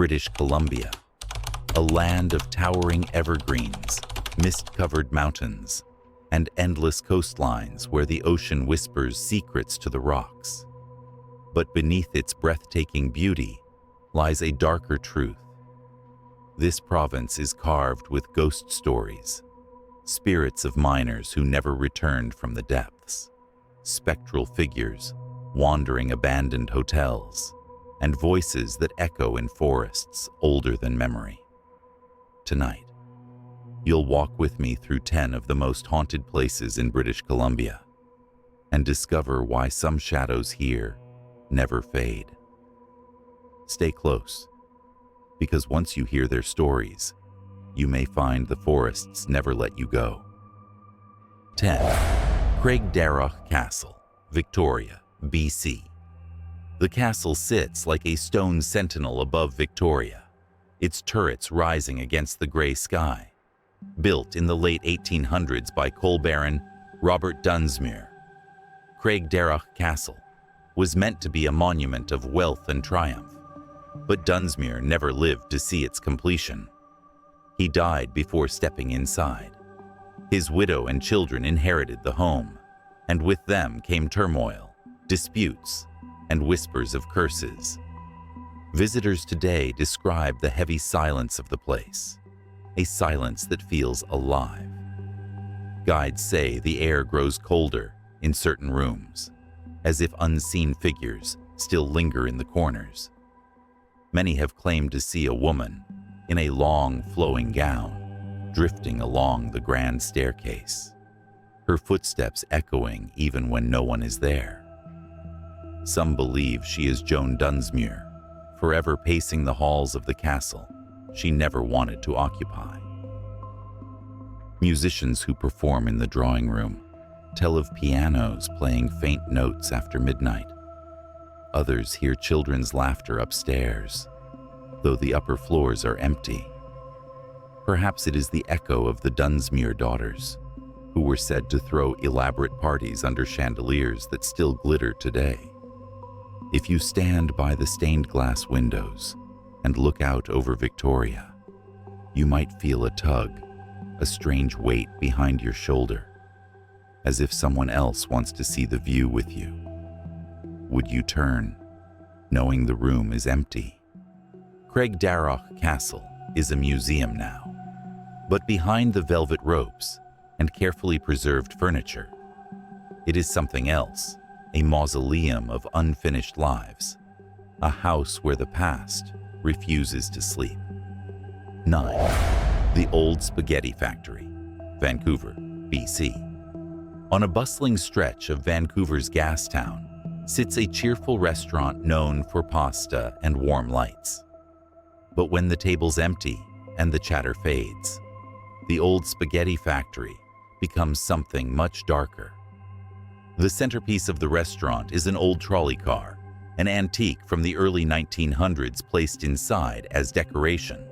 British Columbia, a land of towering evergreens, mist-covered mountains, and endless coastlines where the ocean whispers secrets to the rocks. But beneath its breathtaking beauty lies a darker truth. This province is carved with ghost stories, spirits of miners who never returned from the depths, spectral figures wandering abandoned hotels, and voices that echo in forests older than memory. Tonight, you'll walk with me through 10 of the most haunted places in British Columbia and discover why some shadows here never fade. Stay close, because once you hear their stories, you may find the forests never let you go. 10. Craigdarroch Castle, Victoria, BC. The castle sits like a stone sentinel above Victoria, its turrets rising against the gray sky. Built in the late 1800s by coal baron Robert Dunsmuir, Craigdarroch Castle was meant to be a monument of wealth and triumph, but Dunsmuir never lived to see its completion. He died before stepping inside. His widow and children inherited the home, and with them came turmoil, disputes, and whispers of curses. Visitors today describe the heavy silence of the place, a silence that feels alive. Guides say the air grows colder in certain rooms, as if unseen figures still linger in the corners. Many have claimed to see a woman in a long, flowing gown drifting along the grand staircase, her footsteps echoing even when no one is there. Some believe she is Joan Dunsmuir, forever pacing the halls of the castle she never wanted to occupy. Musicians who perform in the drawing room tell of pianos playing faint notes after midnight. Others hear children's laughter upstairs, though the upper floors are empty. Perhaps it is the echo of the Dunsmuir daughters, who were said to throw elaborate parties under chandeliers that still glitter today. If you stand by the stained glass windows and look out over Victoria, you might feel a tug, a strange weight behind your shoulder, as if someone else wants to see the view with you. Would you turn, knowing the room is empty? Craigdarroch Castle is a museum now, but behind the velvet ropes and carefully preserved furniture, it is something else, a mausoleum of unfinished lives, a house where the past refuses to sleep. 9. The Old Spaghetti Factory, Vancouver, BC. On a bustling stretch of Vancouver's gas town sits a cheerful restaurant known for pasta and warm lights. But when the table's empty and the chatter fades, the Old Spaghetti Factory becomes something much darker. The centerpiece of the restaurant is an old trolley car, an antique from the early 1900s placed inside as decoration.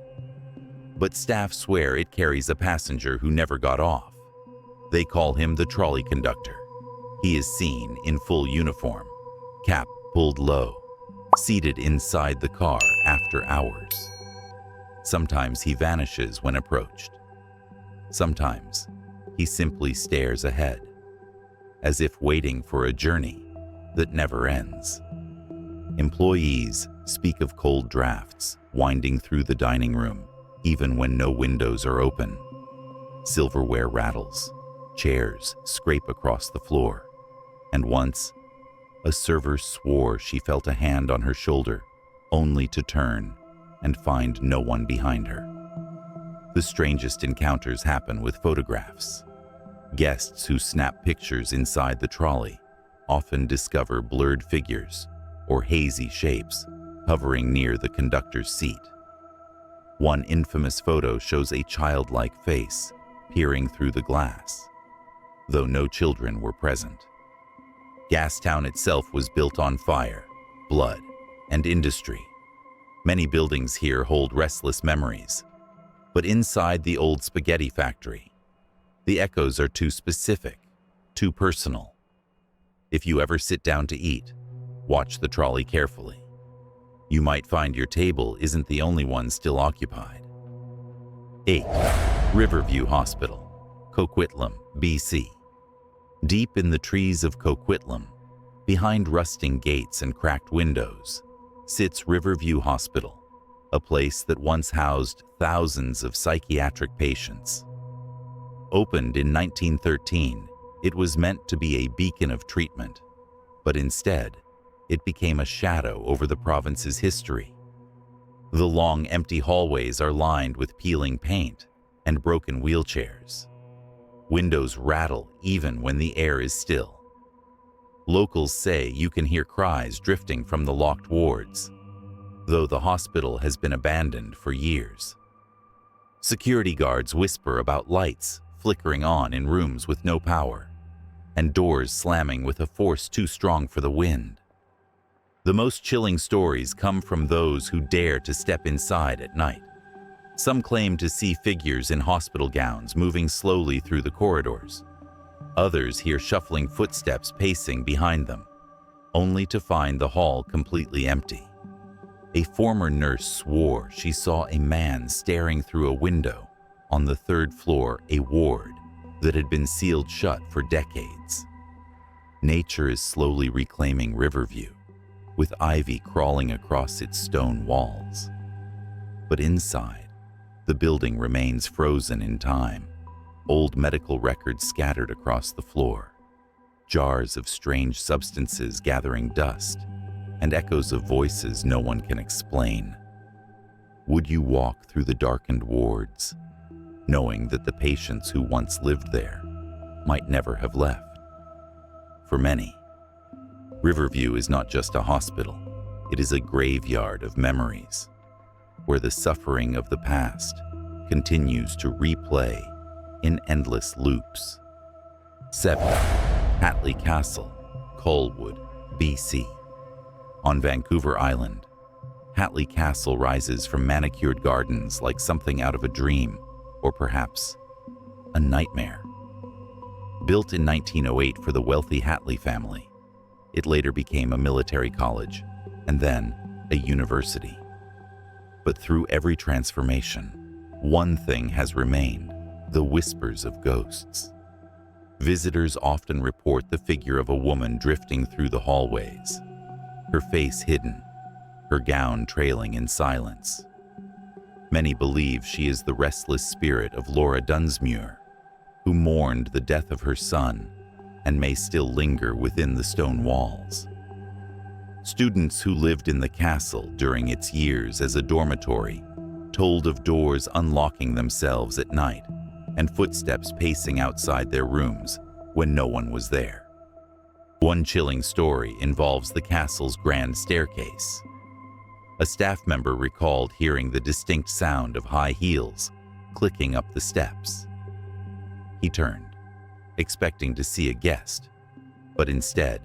But staff swear it carries a passenger who never got off. They call him the trolley conductor. He is seen in full uniform, cap pulled low, seated inside the car after hours. Sometimes he vanishes when approached. Sometimes he simply stares ahead, as if waiting for a journey that never ends. Employees speak of cold drafts winding through the dining room, even when no windows are open. Silverware rattles, chairs scrape across the floor, and once, a server swore she felt a hand on her shoulder, only to turn and find no one behind her. The strangest encounters happen with photographs. Guests who snap pictures inside the trolley often discover blurred figures or hazy shapes hovering near the conductor's seat. One infamous photo shows a childlike face peering through the glass, though no children were present. Gastown itself was built on fire, blood, and industry. Many buildings here hold restless memories, but inside the Old Spaghetti Factory, the echoes are too specific, too personal. If you ever sit down to eat, watch the trolley carefully. You might find your table isn't the only one still occupied. 8. Riverview Hospital, Coquitlam, BC. Deep in the trees of Coquitlam, behind rusting gates and cracked windows, sits Riverview Hospital, a place that once housed thousands of psychiatric patients. Opened in 1913, it was meant to be a beacon of treatment, but instead, it became a shadow over the province's history. The long, empty hallways are lined with peeling paint and broken wheelchairs. Windows rattle even when the air is still. Locals say you can hear cries drifting from the locked wards, though the hospital has been abandoned for years. Security guards whisper about lights flickering on in rooms with no power, and doors slamming with a force too strong for the wind. The most chilling stories come from those who dare to step inside at night. Some claim to see figures in hospital gowns moving slowly through the corridors. Others hear shuffling footsteps pacing behind them, only to find the hall completely empty. A former nurse swore she saw a man staring through a window on the 3rd floor, a ward that had been sealed shut for decades. Nature is slowly reclaiming Riverview, with ivy crawling across its stone walls. But inside, the building remains frozen in time, old medical records scattered across the floor, jars of strange substances gathering dust, and echoes of voices no one can explain. Would you walk through the darkened wards, knowing that the patients who once lived there might never have left? For many, Riverview is not just a hospital, it is a graveyard of memories, where the suffering of the past continues to replay in endless loops. 7. Hatley Castle, Colwood, BC. On Vancouver Island, Hatley Castle rises from manicured gardens like something out of a dream, or perhaps a nightmare. Built in 1908 for the wealthy Hatley family, it later became a military college and then a university. But through every transformation, one thing has remained: the whispers of ghosts. Visitors often report the figure of a woman drifting through the hallways, her face hidden, her gown trailing in silence. Many believe she is the restless spirit of Laura Dunsmuir, who mourned the death of her son and may still linger within the stone walls. Students who lived in the castle during its years as a dormitory told of doors unlocking themselves at night and footsteps pacing outside their rooms when no one was there. One chilling story involves the castle's grand staircase. A staff member recalled hearing the distinct sound of high heels clicking up the steps. He turned, expecting to see a guest, but instead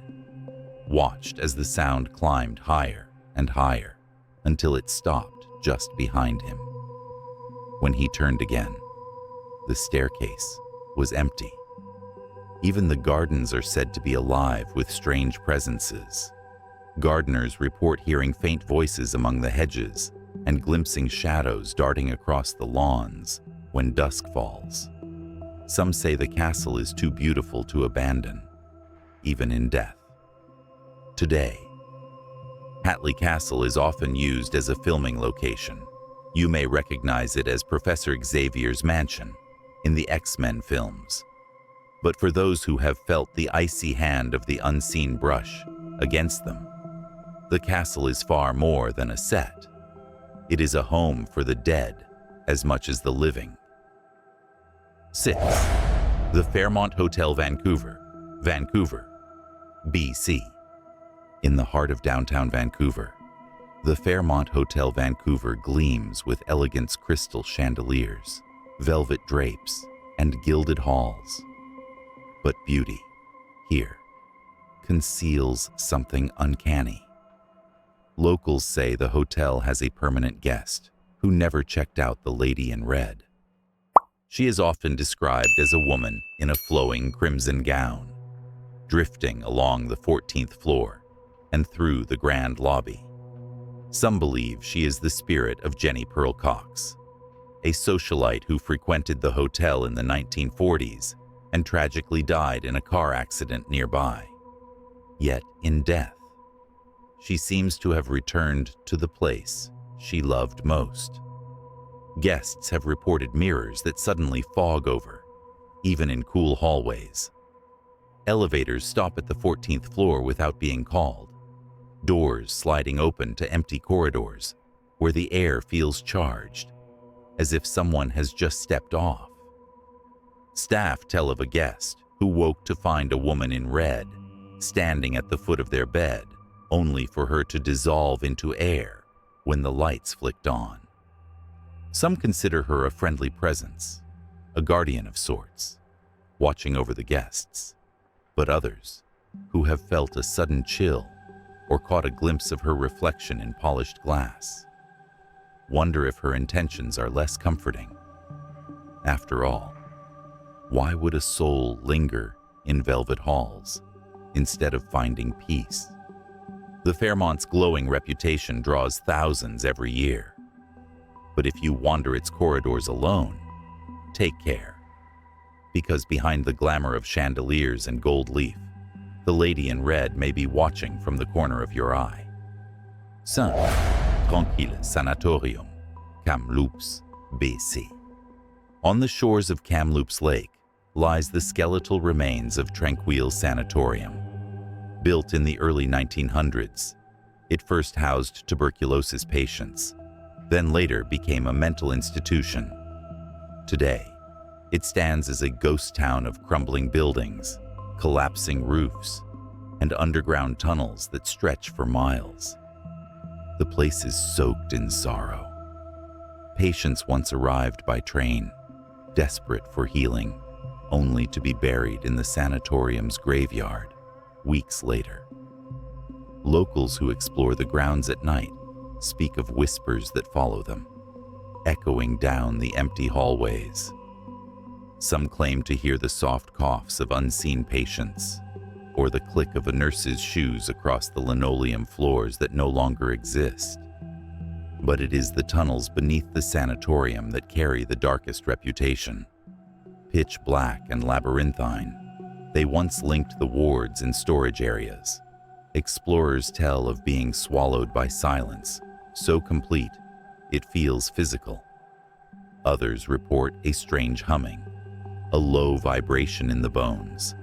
watched as the sound climbed higher and higher until it stopped just behind him. When he turned again, the staircase was empty. Even the gardens are said to be alive with strange presences. Gardeners report hearing faint voices among the hedges and glimpsing shadows darting across the lawns when dusk falls. Some say the castle is too beautiful to abandon, even in death. Today, Hatley Castle is often used as a filming location. You may recognize it as Professor Xavier's mansion in the X-Men films. But for those who have felt the icy hand of the unseen brush against them, the castle is far more than a set. It is a home for the dead as much as the living. 6. The Fairmont Hotel Vancouver, Vancouver, BC. In the heart of downtown Vancouver, the Fairmont Hotel Vancouver gleams with elegant crystal chandeliers, velvet drapes, and gilded halls. But beauty, here, conceals something uncanny. Locals say the hotel has a permanent guest who never checked out the lady in red. She is often described as a woman in a flowing crimson gown, drifting along the 14th floor and through the grand lobby. Some believe she is the spirit of Jenny Pearl Cox, a socialite who frequented the hotel in the 1940s and tragically died in a car accident nearby. Yet, in death, she seems to have returned to the place she loved most. Guests have reported mirrors that suddenly fog over, even in cool hallways. Elevators stop at the 14th floor without being called, doors sliding open to empty corridors where the air feels charged, as if someone has just stepped off. Staff tell of a guest who woke to find a woman in red standing at the foot of their bed, only for her to dissolve into air when the lights flicked on. Some consider her a friendly presence, a guardian of sorts, watching over the guests, but others, who have felt a sudden chill or caught a glimpse of her reflection in polished glass, wonder if her intentions are less comforting. After all, why would a soul linger in velvet halls instead of finding peace? The Fairmont's glowing reputation draws thousands every year. But if you wander its corridors alone, take care. Because behind the glamour of chandeliers and gold leaf, the lady in red may be watching from the corner of your eye. Tranquille Sanatorium, Kamloops, BC. On the shores of Kamloops Lake lies the skeletal remains of Tranquille Sanatorium. Built in the early 1900s, it first housed tuberculosis patients, then later became a mental institution. Today, it stands as a ghost town of crumbling buildings, collapsing roofs, and underground tunnels that stretch for miles. The place is soaked in sorrow. Patients once arrived by train, desperate for healing, only to be buried in the sanatorium's graveyard weeks later. Locals who explore the grounds at night speak of whispers that follow them, echoing down the empty hallways. Some claim to hear the soft coughs of unseen patients, or the click of a nurse's shoes across the linoleum floors that no longer exist. But it is the tunnels beneath the sanatorium that carry the darkest reputation. Pitch black and labyrinthine, they once linked the wards and storage areas. Explorers tell of being swallowed by silence, so complete it feels physical. Others report a strange humming, a low vibration in the bones,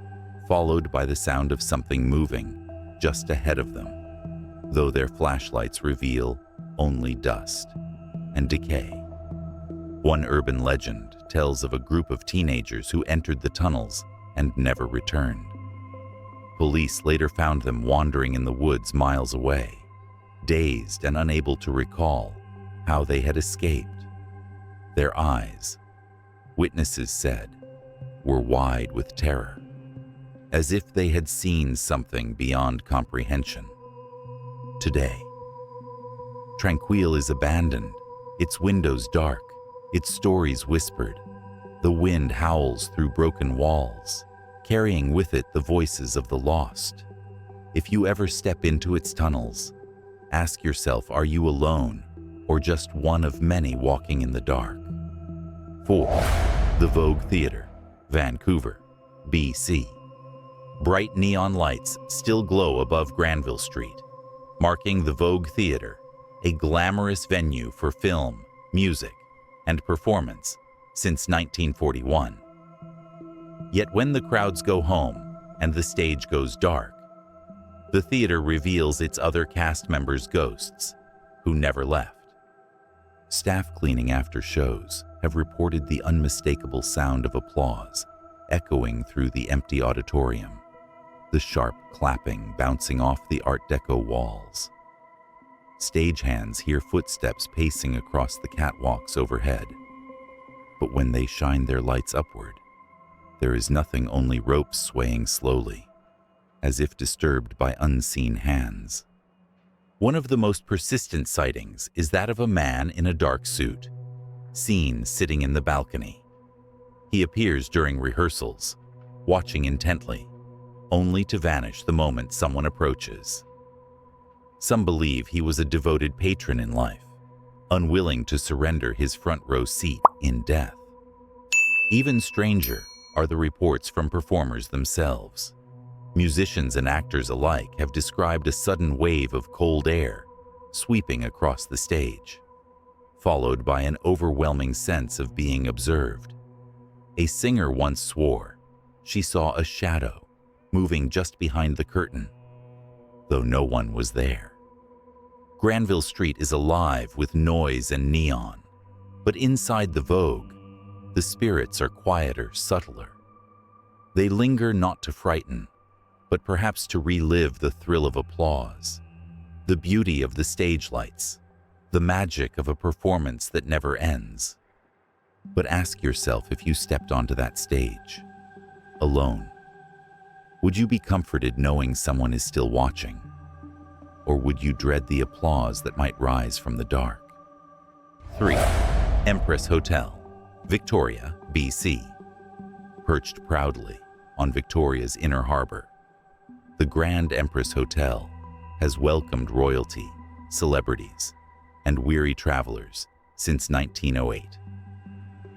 followed by the sound of something moving just ahead of them, though their flashlights reveal only dust and decay. One urban legend tells of a group of teenagers who entered the tunnels and never returned. Police later found them wandering in the woods miles away, dazed and unable to recall how they had escaped. Their eyes, witnesses said, were wide with terror, as if they had seen something beyond comprehension. Today, Tranquille is abandoned, its windows dark, its stories whispered. The wind howls through broken walls, carrying with it the voices of the lost. If you ever step into its tunnels, ask yourself, are you alone or just one of many walking in the dark? 4. The Vogue Theatre, Vancouver, BC. Bright neon lights still glow above Granville Street, marking the Vogue Theatre, a glamorous venue for film, music, and performance since 1941. Yet when the crowds go home and the stage goes dark, the theater reveals its other cast members' ghosts who never left. Staff cleaning after shows have reported the unmistakable sound of applause echoing through the empty auditorium, the sharp clapping bouncing off the Art Deco walls. Stagehands hear footsteps pacing across the catwalks overhead. But when they shine their lights upward, there is nothing, only ropes swaying slowly, as if disturbed by unseen hands. One of the most persistent sightings is that of a man in a dark suit, seen sitting in the balcony. He appears during rehearsals, watching intently, only to vanish the moment someone approaches. Some believe he was a devoted patron in life, unwilling to surrender his front row seat in death. Even stranger are the reports from performers themselves. Musicians and actors alike have described a sudden wave of cold air sweeping across the stage, followed by an overwhelming sense of being observed. A singer once swore she saw a shadow moving just behind the curtain, though no one was there. Granville Street is alive with noise and neon, but inside the Vogue, the spirits are quieter, subtler. They linger not to frighten, but perhaps to relive the thrill of applause, the beauty of the stage lights, the magic of a performance that never ends. But ask yourself, if you stepped onto that stage, alone, would you be comforted knowing someone is still watching? Or would you dread the applause that might rise from the dark? 3. Empress Hotel, Victoria, BC. Perched proudly on Victoria's inner harbor, the Grand Empress Hotel has welcomed royalty, celebrities, and weary travelers since 1908.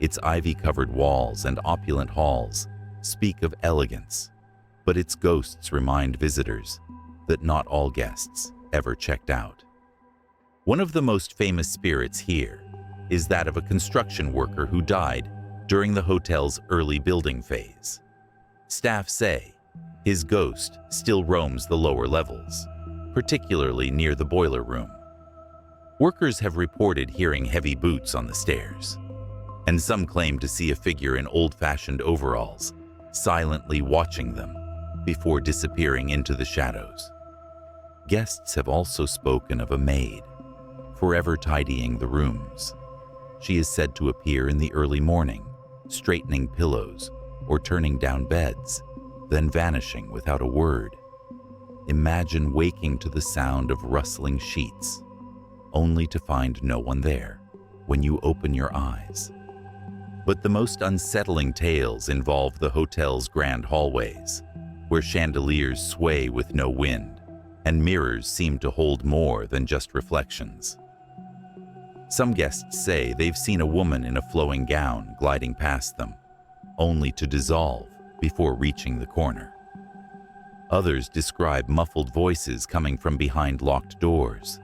Its ivy-covered walls and opulent halls speak of elegance, but its ghosts remind visitors that not all guests ever checked out. One of the most famous spirits here is that of a construction worker who died during the hotel's early building phase. Staff say his ghost still roams the lower levels, particularly near the boiler room. Workers have reported hearing heavy boots on the stairs, and some claim to see a figure in old-fashioned overalls silently watching them before disappearing into the shadows. Guests have also spoken of a maid, forever tidying the rooms. She is said to appear in the early morning, straightening pillows or turning down beds, then vanishing without a word. Imagine waking to the sound of rustling sheets, only to find no one there when you open your eyes. But the most unsettling tales involve the hotel's grand hallways, where chandeliers sway with no wind, and mirrors seem to hold more than just reflections. Some guests say they've seen a woman in a flowing gown gliding past them, only to dissolve before reaching the corner. Others describe muffled voices coming from behind locked doors,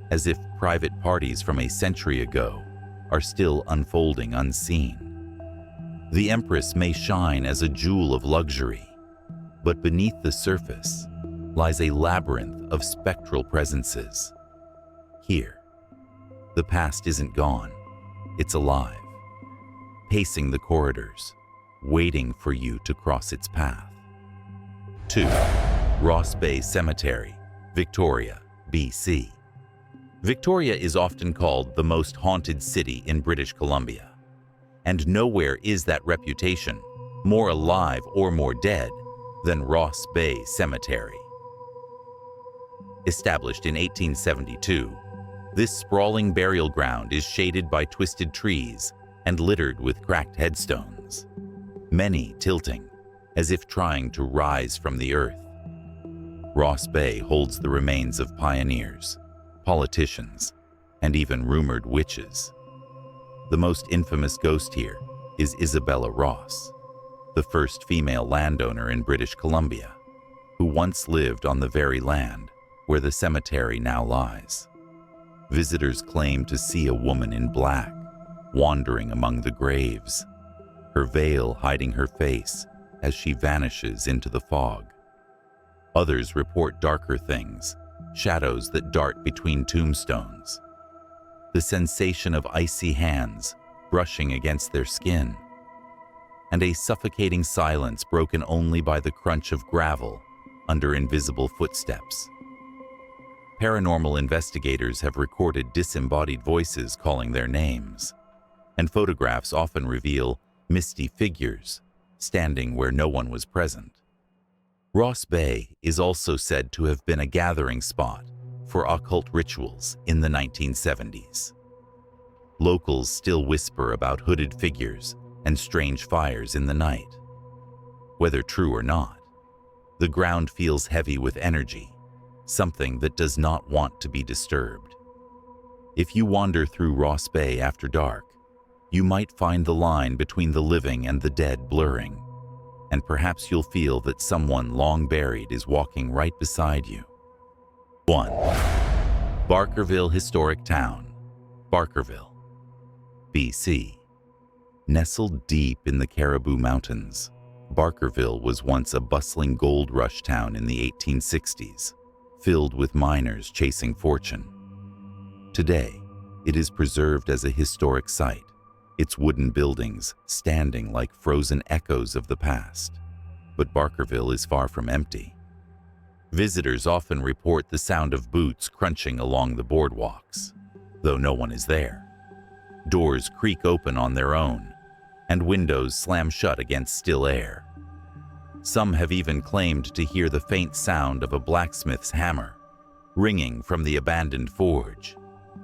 as if private parties from a century ago are still unfolding unseen. The Empress may shine as a jewel of luxury, but beneath the surface lies a labyrinth of spectral presences. Here, the past isn't gone, it's alive, pacing the corridors, waiting for you to cross its path. 2. Ross Bay Cemetery, Victoria, BC. Victoria is often called the most haunted city in British Columbia, and nowhere is that reputation more alive or more dead than Ross Bay Cemetery. Established in 1872, this sprawling burial ground is shaded by twisted trees and littered with cracked headstones, many tilting as if trying to rise from the earth. Ross Bay holds the remains of pioneers, politicians, and even rumored witches. The most infamous ghost here is Isabella Ross, the first female landowner in British Columbia, who once lived on the very land where the cemetery now lies. Visitors claim to see a woman in black wandering among the graves, her veil hiding her face as she vanishes into the fog. Others report darker things, shadows that dart between tombstones, the sensation of icy hands brushing against their skin, and a suffocating silence broken only by the crunch of gravel under invisible footsteps. Paranormal investigators have recorded disembodied voices calling their names, and photographs often reveal misty figures standing where no one was present. Ross Bay is also said to have been a gathering spot for occult rituals in the 1970s. Locals still whisper about hooded figures and strange fires in the night. Whether true or not, the ground feels heavy with energy, something that does not want to be disturbed. If you wander through Ross Bay after dark, you might find the line between the living and the dead blurring, and perhaps you'll feel that someone long buried is walking right beside you. 1. Barkerville Historic Town, Barkerville, BC. Nestled deep in the Caribou Mountains, Barkerville was once a bustling gold rush town in the 1860s, filled with miners chasing fortune. Today, it is preserved as a historic site, its wooden buildings standing like frozen echoes of the past. But Barkerville is far from empty. Visitors often report the sound of boots crunching along the boardwalks, though no one is there. Doors creak open on their own, and windows slam shut against still air. Some have even claimed to hear the faint sound of a blacksmith's hammer, ringing from the abandoned forge,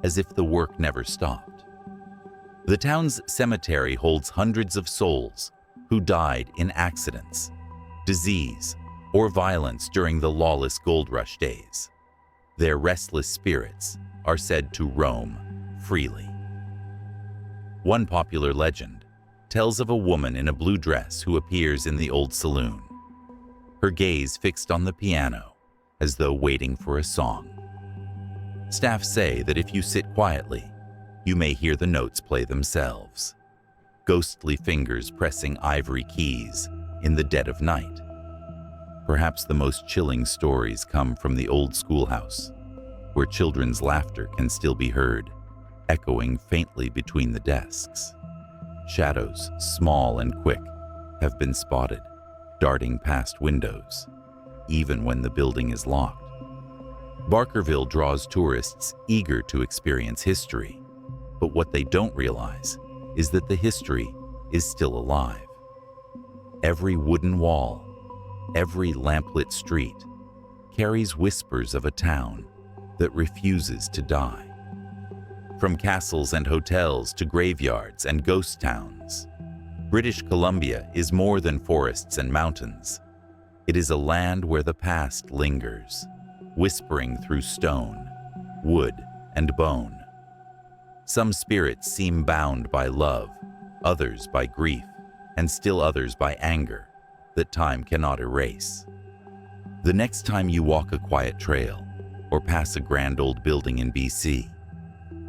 as if the work never stopped. The town's cemetery holds hundreds of souls who died in accidents, disease, or violence during the lawless gold rush days. Their restless spirits are said to roam freely. One popular legend tells of a woman in a blue dress who appears in the old saloon, her gaze fixed on the piano as though waiting for a song. Staff say that if you sit quietly, you may hear the notes play themselves, ghostly fingers pressing ivory keys in the dead of night. Perhaps the most chilling stories come from the old schoolhouse, where children's laughter can still be heard, echoing faintly between the desks. Shadows, small and quick, have been spotted, darting past windows, even when the building is locked. Barkerville draws tourists eager to experience history, but what they don't realize is that the history is still alive. Every wooden wall, every lamplit street carries whispers of a town that refuses to die. From castles and hotels to graveyards and ghost towns, British Columbia is more than forests and mountains. It is a land where the past lingers, whispering through stone, wood, and bone. Some spirits seem bound by love, others by grief, and still others by anger that time cannot erase. The next time you walk a quiet trail or pass a grand old building in BC,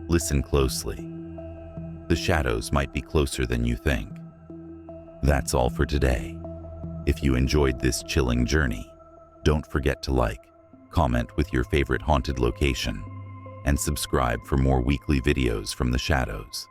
listen closely. The shadows might be closer than you think. That's all for today. If you enjoyed this chilling journey, don't forget to like, comment with your favorite haunted location, and subscribe for more weekly videos from the shadows.